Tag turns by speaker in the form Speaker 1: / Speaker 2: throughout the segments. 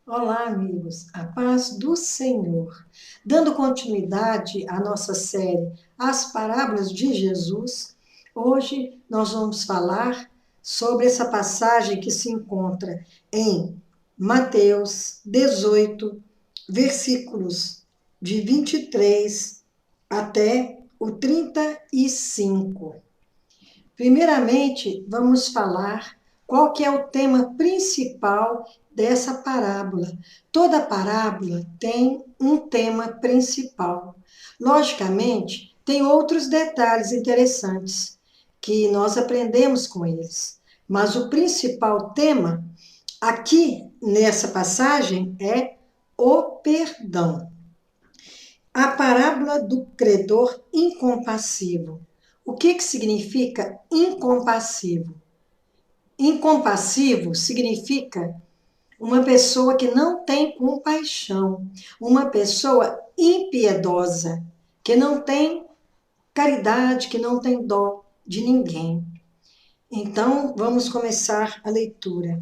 Speaker 1: Olá, amigos, a paz do Senhor. Dando continuidade à nossa série As Parábolas de Jesus, hoje nós vamos falar sobre essa passagem que se encontra em Mateus 18, versículos de 23 até o 35. Primeiramente, vamos falar qual que é o tema principal dessa parábola. Toda parábola tem um tema principal. Logicamente, tem outros detalhes interessantes que nós aprendemos com eles, mas o principal tema aqui nessa passagem é o perdão. A parábola do credor incompassivo. O que significa incompassivo? Incompassivo significa uma pessoa que não tem compaixão, uma pessoa impiedosa, que não tem caridade, que não tem dó de ninguém. Então, vamos começar a leitura.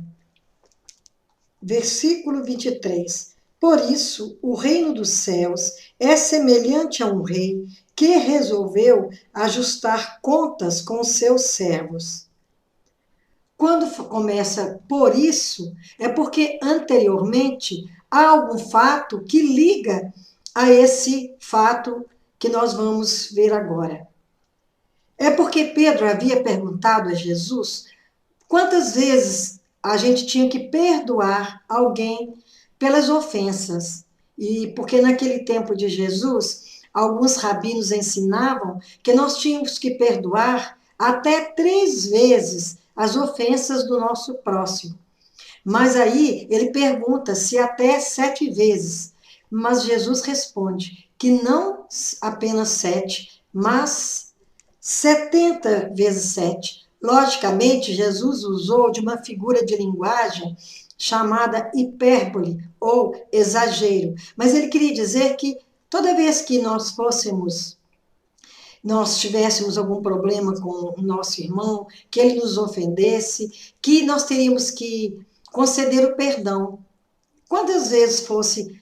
Speaker 1: Versículo 23. Por isso, o reino dos céus é semelhante a um rei que resolveu ajustar contas com os seus servos. Quando começa por isso, é porque anteriormente há algum fato que liga a esse fato que nós vamos ver agora. É porque Pedro havia perguntado a Jesus quantas vezes a gente tinha que perdoar alguém pelas ofensas. E porque naquele tempo de Jesus, alguns rabinos ensinavam que nós tínhamos que perdoar até 3 vezes as ofensas do nosso próximo. Mas aí ele pergunta se até 7 vezes. Mas Jesus responde que não apenas 7, mas 70 vezes 7. Logicamente, Jesus usou de uma figura de linguagem chamada hipérbole ou exagero, mas ele queria dizer que toda vez que nós tivéssemos algum problema com o nosso irmão, que ele nos ofendesse, que nós teríamos que conceder o perdão, quantas vezes fossem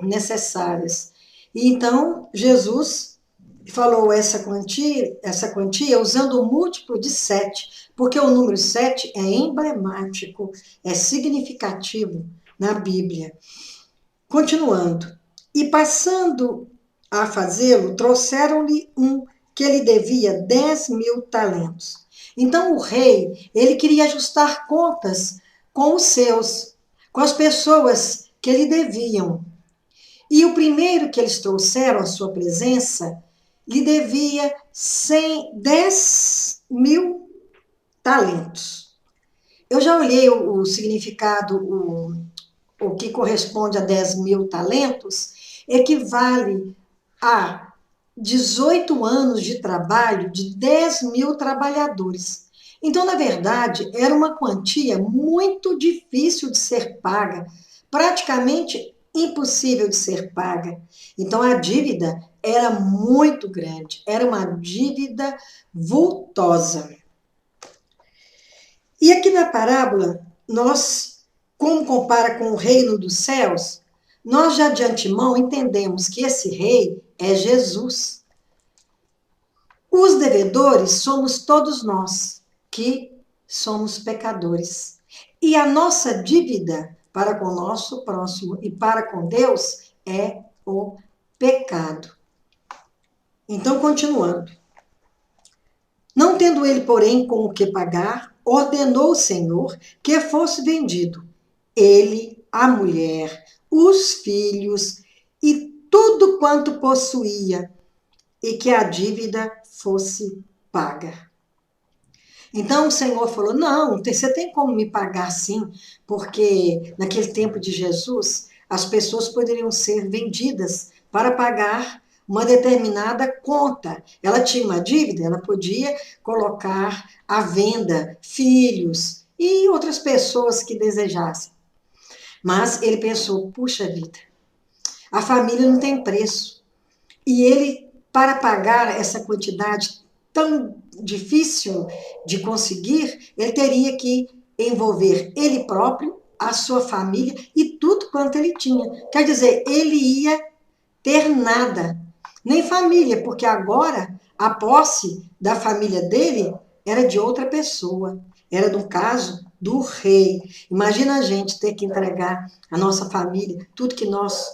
Speaker 1: necessárias. E então, Jesus falou essa quantia usando o múltiplo de 7, porque o número 7 é emblemático, é significativo na Bíblia. Continuando. E passando a fazê-lo, trouxeram-lhe um que lhe devia 10.000 talentos. Então o rei, ele queria ajustar contas com os seus, com as pessoas que lhe deviam. E o primeiro que eles trouxeram à sua presença lhe devia 10.000 talentos. Eu já olhei o significado, o que corresponde a 10.000 talentos, equivale a 18 anos de trabalho de 10.000 trabalhadores. Então, na verdade, era uma quantia muito difícil de ser paga, praticamente impossível de ser paga. Então, a dívida era muito grande, era uma dívida vultosa. E aqui na parábola, nós, como compara com o reino dos céus, nós já de antemão entendemos que esse rei é Jesus. Os devedores somos todos nós, que somos pecadores. E a nossa dívida para com o nosso próximo e para com Deus é o pecado. Então, continuando. Não tendo ele, porém, com o que pagar, ordenou o Senhor que fosse vendido ele, a mulher, os filhos e tudo quanto possuía, e que a dívida fosse paga. Então o Senhor falou: não, você tem como me pagar sim, porque naquele tempo de Jesus as pessoas poderiam ser vendidas para pagar uma determinada conta. Ela tinha uma dívida, ela podia colocar à venda filhos e outras pessoas que desejassem. Mas ele pensou: puxa vida, a família não tem preço. E ele, para pagar essa quantidade tão difícil de conseguir, ele teria que envolver ele próprio a sua família e tudo quanto ele tinha. Quer dizer, ele ia ter nada, nem família, porque agora a posse da família dele era de outra pessoa, era no caso do rei. Imagina a gente ter que entregar a nossa família, tudo que nós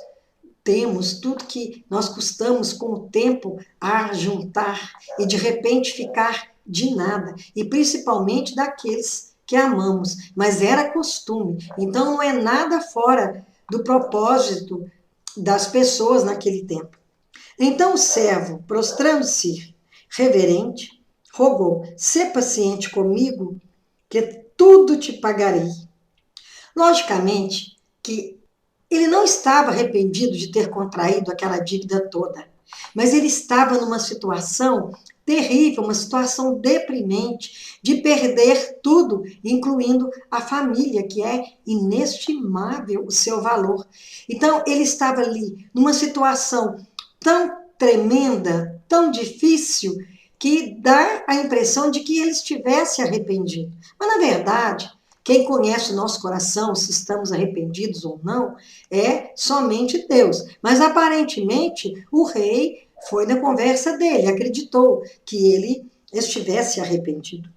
Speaker 1: temos, tudo que nós custamos com o tempo a juntar e de repente ficar de nada, e principalmente daqueles que amamos, mas era costume, então não é nada fora do propósito das pessoas naquele tempo. Então o servo, prostrando-se reverente, rogou: sê paciente comigo, que tudo te pagarei. Logicamente que ele não estava arrependido de ter contraído aquela dívida toda, mas ele estava numa situação terrível, uma situação deprimente, de perder tudo, incluindo a família, que é inestimável o seu valor. Então, ele estava ali numa situação tão tremenda, tão difícil, que dá a impressão de que ele estivesse arrependido. Mas, na verdade, quem conhece o nosso coração, se estamos arrependidos ou não, é somente Deus. Mas aparentemente o rei foi na conversa dele, acreditou que ele estivesse arrependido.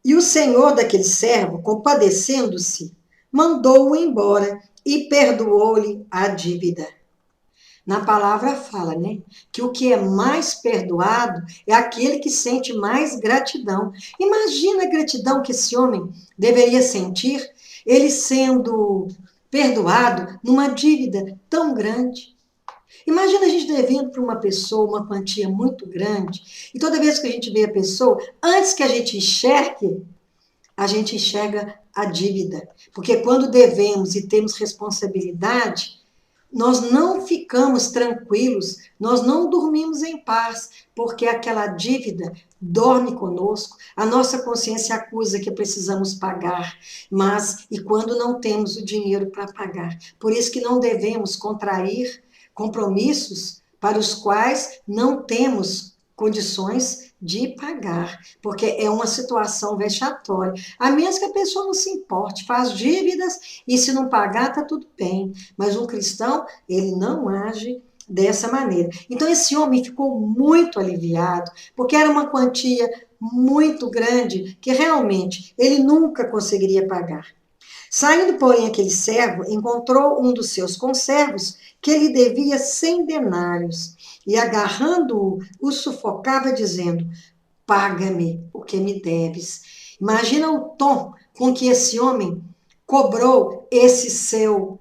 Speaker 1: E o senhor daquele servo, compadecendo-se, mandou-o embora e perdoou-lhe a dívida. Na palavra fala, né? Que o que é mais perdoado é aquele que sente mais gratidão. Imagina a gratidão que esse homem deveria sentir, ele sendo perdoado numa dívida tão grande. Imagina a gente devendo para uma pessoa uma quantia muito grande, e toda vez que a gente vê a pessoa, antes que a gente enxerga a dívida. Porque quando devemos e temos responsabilidade, nós não ficamos tranquilos, nós não dormimos em paz, porque aquela dívida dorme conosco, a nossa consciência acusa que precisamos pagar, mas e quando não temos o dinheiro para pagar? Por isso que não devemos contrair compromissos para os quais não temos condições de pagar, porque é uma situação vexatória. A menos que a pessoa não se importe, faz dívidas e se não pagar, está tudo bem. Mas um cristão, ele não age dessa maneira. Então, esse homem ficou muito aliviado, porque era uma quantia muito grande que realmente ele nunca conseguiria pagar. Saindo, porém, aquele servo, encontrou um dos seus conservos que lhe devia 100 denários e, agarrando-o, o sufocava, dizendo: paga-me o que me deves. Imagina o tom com que esse homem cobrou esse seu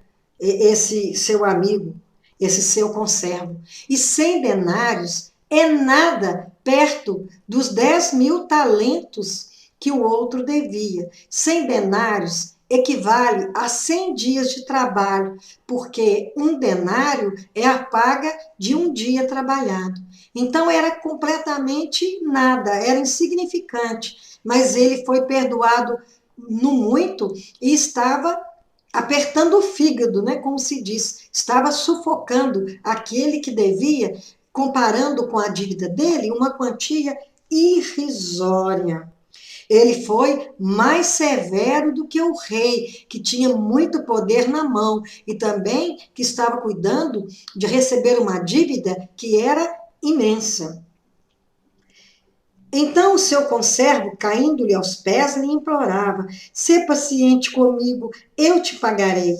Speaker 1: amigo, esse seu conservo. E 100 denários é nada perto dos 10.000 talentos que o outro devia. 100 denários equivale a 100 dias de trabalho, porque um denário é a paga de um dia trabalhado. Então era completamente nada, era insignificante, mas ele foi perdoado no muito e estava apertando o fígado, né, como se diz, estava sufocando aquele que devia, comparando com a dívida dele, uma quantia irrisória. Ele foi mais severo do que o rei, que tinha muito poder na mão e também que estava cuidando de receber uma dívida que era imensa. Então o seu conservo, caindo-lhe aos pés, lhe implorava: sê paciente comigo, eu te pagarei.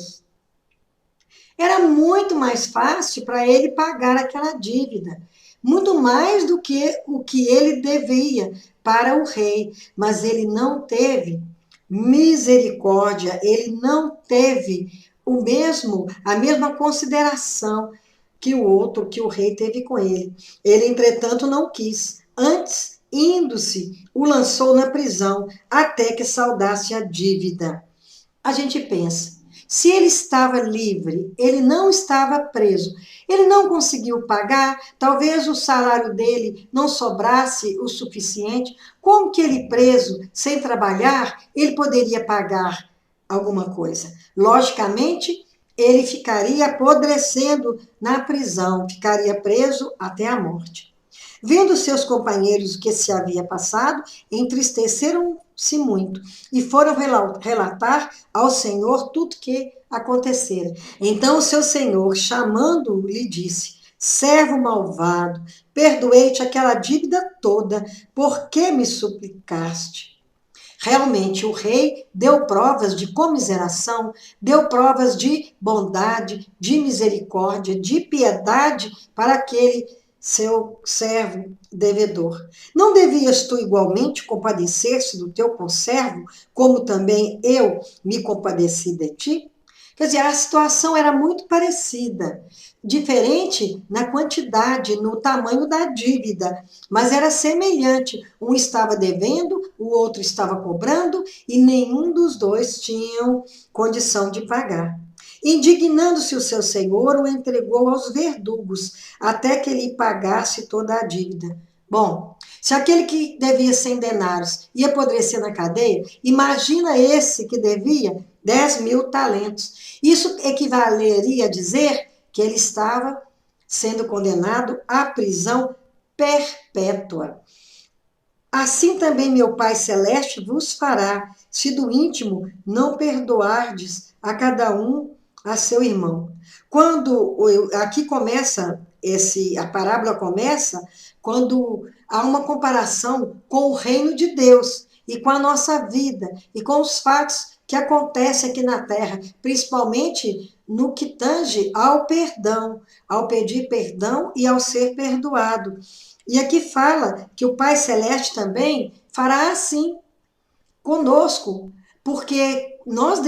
Speaker 1: Era muito mais fácil para ele pagar aquela dívida, muito mais do que o que ele devia para o rei, mas ele não teve misericórdia, ele não teve a mesma consideração que o outro, que o rei teve com ele. Ele, entretanto, não quis. Antes, indo-se, o lançou na prisão até que saudasse a dívida. A gente pensa, se ele estava livre, ele não estava preso, ele não conseguiu pagar, talvez o salário dele não sobrasse o suficiente, como que ele preso, sem trabalhar, ele poderia pagar alguma coisa? Logicamente, ele ficaria apodrecendo na prisão, ficaria preso até a morte. Vendo seus companheiros o que se havia passado, entristeceram alegraram-se muito e foram relatar ao Senhor tudo que acontecera. Então o seu senhor, chamando-o, lhe disse: servo malvado, perdoei-te aquela dívida toda, por que me suplicaste? Realmente, o rei deu provas de comiseração, deu provas de bondade, de misericórdia, de piedade para aquele seu servo devedor. Não devias tu igualmente compadecer-se do teu conservo, como também eu me compadeci de ti? Quer dizer, a situação era muito parecida, diferente na quantidade, no tamanho da dívida, mas era semelhante. Um estava devendo, o outro estava cobrando e nenhum dos dois tinham condição de pagar. Indignando-se o seu senhor, o entregou aos verdugos, até que ele pagasse toda a dívida. Bom, se aquele que devia 100 denários ia apodrecer na cadeia, imagina esse que devia 10.000 talentos. Isso equivaleria a dizer que ele estava sendo condenado à prisão perpétua. Assim também meu Pai Celeste vos fará, se do íntimo não perdoardes a cada um a seu irmão. Quando aqui começa a parábola começa quando há uma comparação com o reino de Deus e com a nossa vida e com os fatos que acontecem aqui na terra, principalmente no que tange ao perdão, ao pedir perdão e ao ser perdoado. E aqui fala que o Pai Celeste também fará assim conosco, porque nós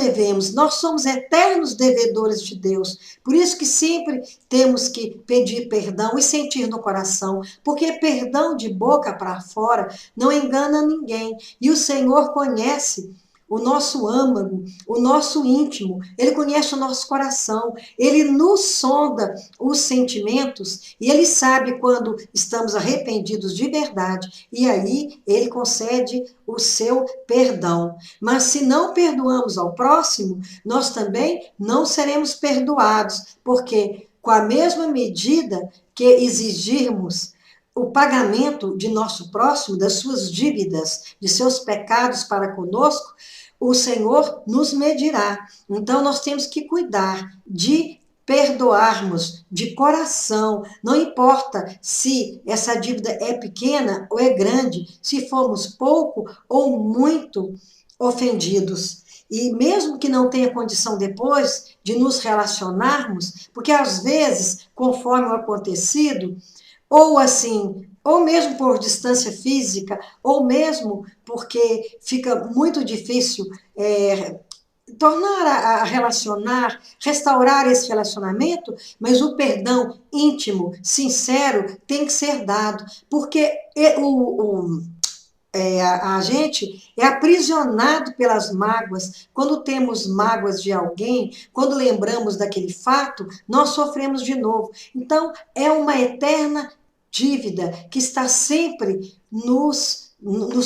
Speaker 1: somos eternos devedores de Deus. Por isso que sempre temos que pedir perdão e sentir no coração, porque perdão de boca para fora não engana ninguém. E o Senhor conhece o nosso âmago, o nosso íntimo, ele conhece o nosso coração, ele nos sonda os sentimentos e ele sabe quando estamos arrependidos de verdade e aí ele concede o seu perdão. Mas se não perdoamos ao próximo, nós também não seremos perdoados, porque com a mesma medida que exigirmos o pagamento de nosso próximo, das suas dívidas, de seus pecados para conosco, o Senhor nos medirá. Então, nós temos que cuidar de perdoarmos de coração, não importa se essa dívida é pequena ou é grande, se formos pouco ou muito ofendidos. E mesmo que não tenha condição depois de nos relacionarmos, porque às vezes, conforme o acontecido, ou assim, ou mesmo por distância física, ou mesmo porque fica muito difícil tornar a relacionar, restaurar esse relacionamento, mas o perdão íntimo, sincero, tem que ser dado, porque a gente é aprisionado pelas mágoas. Quando temos mágoas de alguém, quando lembramos daquele fato, nós sofremos de novo. Então, é uma eterna dívida que está sempre nos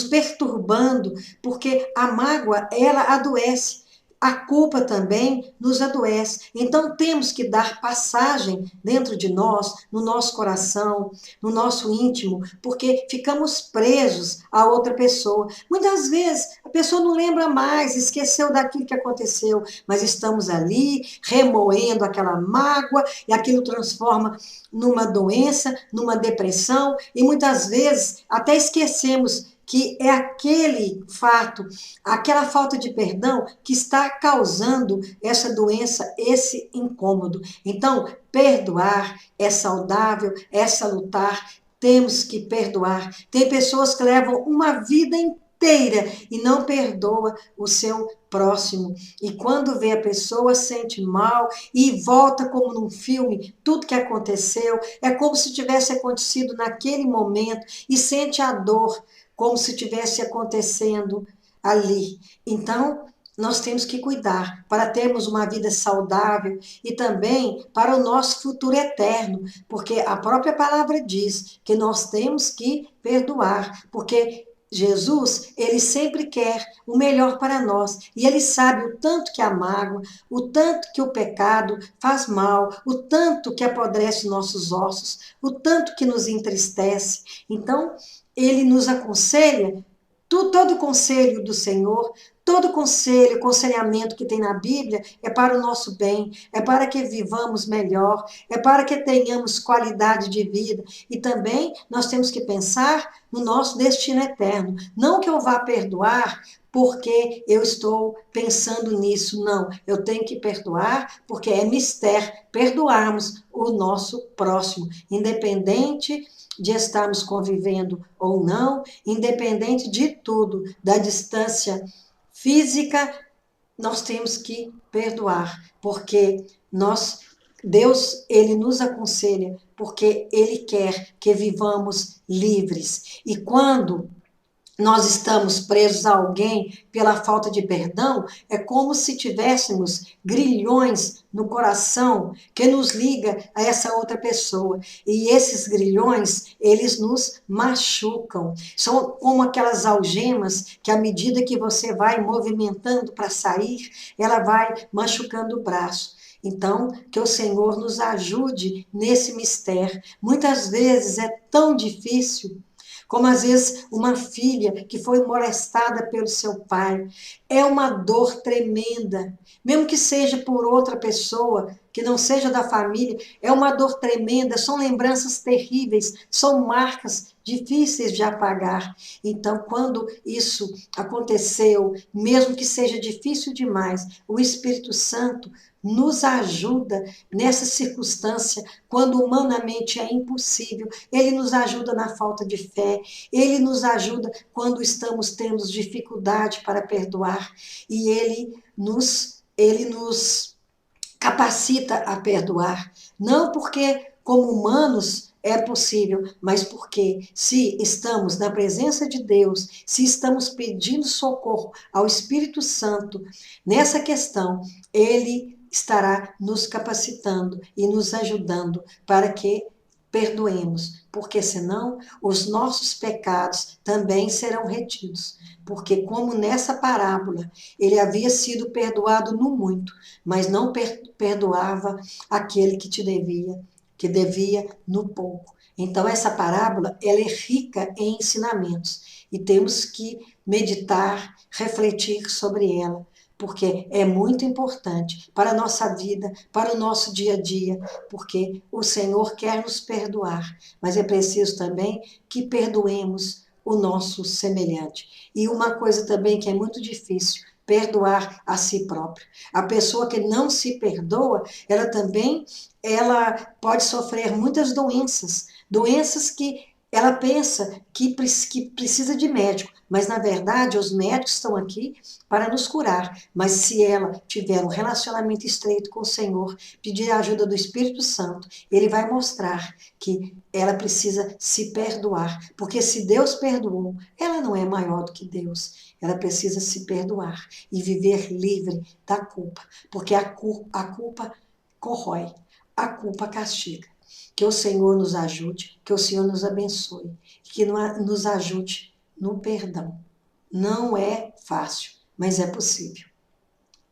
Speaker 1: perturbando, porque a mágoa, ela adoece. A culpa também nos adoece. Então, temos que dar passagem dentro de nós, no nosso coração, no nosso íntimo, porque ficamos presos a outra pessoa. Muitas vezes, a pessoa não lembra mais, esqueceu daquilo que aconteceu, mas estamos ali, remoendo aquela mágoa, e aquilo transforma numa doença, numa depressão, e muitas vezes até esquecemos que é aquele fato, aquela falta de perdão que está causando essa doença, esse incômodo. Então, perdoar é saudável, é salutar, temos que perdoar. Tem pessoas que levam uma vida inteira e não perdoa o seu próximo. E quando vê a pessoa, sente mal e volta como num filme, tudo que aconteceu, é como se tivesse acontecido naquele momento e sente a dor como se tivesse acontecendo ali. Então, nós temos que cuidar para termos uma vida saudável e também para o nosso futuro eterno, porque a própria palavra diz que nós temos que perdoar, porque Jesus, ele sempre quer o melhor para nós e ele sabe o tanto que a mágoa, o tanto que o pecado faz mal, o tanto que apodrece nossos ossos, o tanto que nos entristece. Então, ele nos aconselha Todo conselho do Senhor, todo conselho, aconselhamento que tem na Bíblia é para o nosso bem, é para que vivamos melhor, é para que tenhamos qualidade de vida. E também nós temos que pensar no nosso destino eterno. Não que eu vá perdoar porque eu estou pensando nisso, não. Eu tenho que perdoar porque é mistério perdoarmos o nosso próximo, independente de estarmos convivendo ou não, independente de tudo, da distância física, nós temos que perdoar, porque Deus, ele nos aconselha, porque ele quer que vivamos livres. E quando nós estamos presos a alguém pela falta de perdão, é como se tivéssemos grilhões no coração que nos liga a essa outra pessoa. E esses grilhões, eles nos machucam. São como aquelas algemas que, à medida que você vai movimentando para sair, ela vai machucando o braço. Então, que o Senhor nos ajude nesse mistério. Muitas vezes é tão difícil, como às vezes uma filha que foi molestada pelo seu pai. É uma dor tremenda, mesmo que seja por outra pessoa, que não seja da família, é uma dor tremenda, são lembranças terríveis, são marcas difíceis de apagar. Então, quando isso aconteceu, mesmo que seja difícil demais, o Espírito Santo nos ajuda nessa circunstância, quando humanamente é impossível. Ele nos ajuda na falta de fé, ele nos ajuda quando estamos tendo dificuldade para perdoar, e ele nos capacita a perdoar, não porque, como humanos, é possível, mas porque, se estamos na presença de Deus, se estamos pedindo socorro ao Espírito Santo nessa questão, ele estará nos capacitando e nos ajudando para que perdoemos, porque senão os nossos pecados também serão retidos. Porque, como nessa parábola, ele havia sido perdoado no muito, mas não perdoava aquele que devia no pouco. Então, essa parábola, ela é rica em ensinamentos e temos que meditar, refletir sobre ela, porque é muito importante para a nossa vida, para o nosso dia a dia, porque o Senhor quer nos perdoar, mas é preciso também que perdoemos o nosso semelhante. E uma coisa também que é muito difícil, perdoar a si próprio. A pessoa que não se perdoa, ela pode sofrer muitas doenças, doenças que ela pensa que precisa de médico, mas na verdade os médicos estão aqui para nos curar. Mas se ela tiver um relacionamento estreito com o Senhor, pedir a ajuda do Espírito Santo, ele vai mostrar que ela precisa se perdoar, porque se Deus perdoou, ela não é maior do que Deus. Ela precisa se perdoar e viver livre da culpa, porque a culpa corrói, a culpa castiga. Que o Senhor nos ajude, que o Senhor nos abençoe, que nos ajude no perdão. Não é fácil, mas é possível.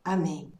Speaker 1: Amém.